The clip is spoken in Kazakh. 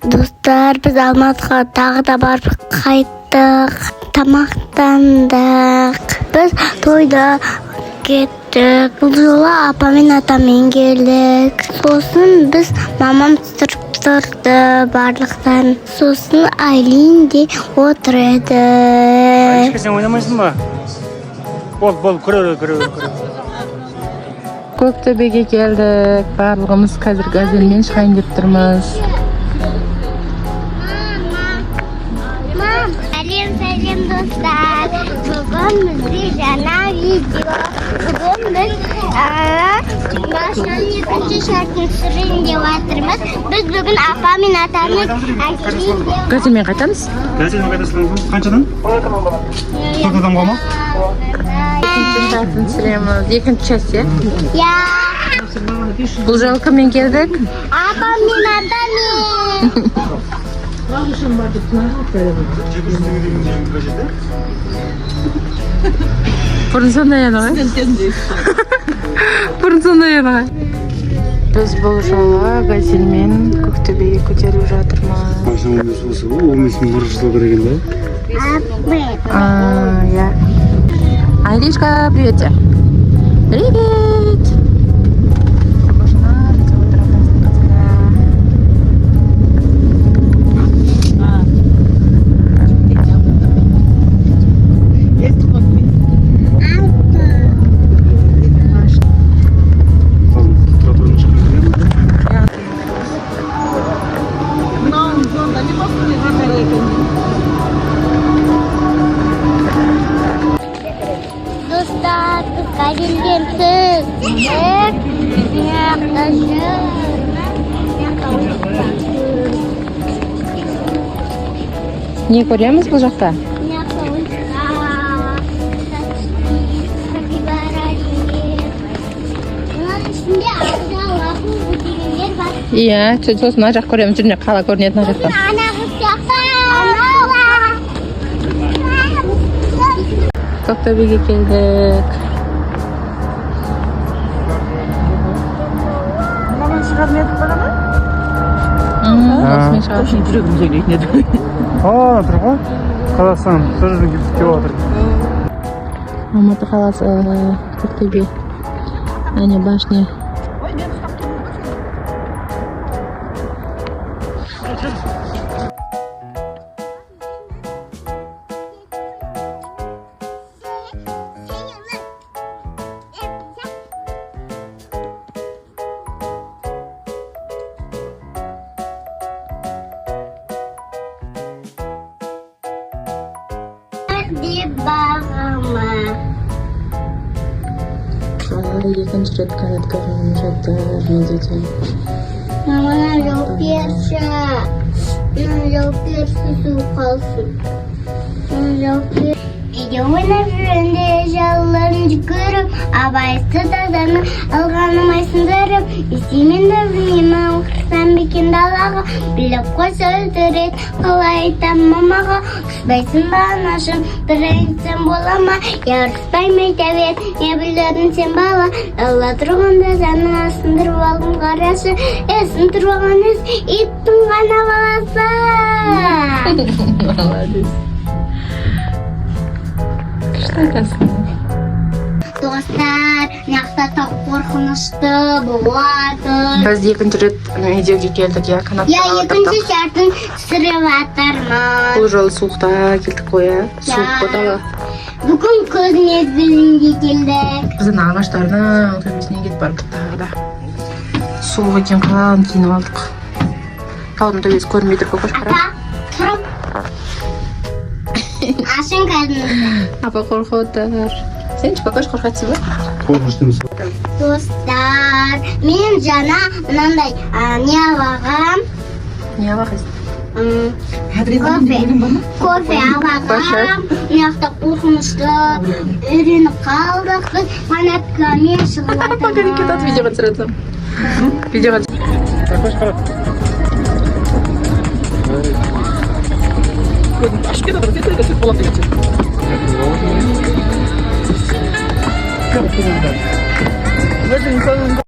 Достар, біз Алматыға тағы да барып қайттық, тамақтандық. Біз тойда кеттік. Бұл жолы апа мен атамен келдік. Сосын біз мамам тұрып тұрды барлықтан. Сосын Айлин де отыр еді. Ешке сен ойнамайсың ба? Бол, күре. Көктөбеге келдік. Барлығымыз қазір газельмен шығайын деп тұрмыз. Сәлем достар. Бүгін бізде жаңа видео. Бүгін біз машинаның екінші шартын түсірейін деп жатырмыз. Біз бүгін апа мен атаның әкелейін деп. Газельмен қайтамыз? Газельмен қайтасың? Қаншадан? 40 адамға ма? Екінші шартын түсіреміз. Екінші часть, иә? Я. Бұл жолы кіммен келдік? Апа мен атамен. Бұрын сондай еді ғой? Бұрын сондай еді ғой? Біз бұл жолы газельмен Көктөбеге көтеріліп жатырмыз. Машинаның осы ғой, ол мен мұрыштау керек енді. Я. Айлишка, привет тебе. Привет. Достар, біз газельден түсіп, Не көреміз бұл жақта? Иә, сосын ана жақ көреміз, жүріне қала көрінетін ана жақта. Көктөбеге келдік. Маман шығармай едік бала ма? Осымен шығарып. Жүрегім сөйлейтін еді. Тұр ғой. Қазақстан тұржын келіп отыр. Алматы қаласы, Көктөбе. Әне башня. Деп бағыма. Қалар екінші рет канатқа мініп жатыр, не дейді? Мамана жауап берші. Жауап берші, су қалсын. Жауап берші. Үйде ойнап жүргенде жалыларын жүгіріп, абайсыз тазаны алғаным айсындырып, естеймен де білмеймін оқырсам бекен далаға, біліп қойса өлтірет, қалай айтам мамаға, ұшпайсың ба анашым, бір айтсам бола ма, я ұрыспайым айта бер, не білдірдің сен бала, алла тұрғанда заңның асындырып алдым қарашы, есін тұрған өз, иттің ғана баласы. Молодец. Что айтасың? Достар, мынақта тау қорқынышты болады. Біз екінші рет видеоге келдік, иә, канатқа Я екінші шартын түсіріп жатырмын. Бұл жолы суықта келдік қой, иә? Суық қоталы. Бүгін күз мезгілінде келдік. Біздің ағаштардың төбесіне кетіп бардық тағы да. Суық екен, қалың киініп алдық. Таудың төбесі көрінбей тұр, көкөш қара. Апа, тұрып. Ашын кәдімді. Апа қорқып отыр. Сен көкөш қорқатсың ба? Қорқыштымыз. Достар, мен жаңа мынандай не алғам? Не алғайсың? Кофе алғам. Мынақта қорқынышты үйреніп қалдық. Біз фанаткамен шығып Апа қарекет видеоға түсіретін. Видеоға Көкөш қара. Ашып кетеді, сөйтіп болады деген.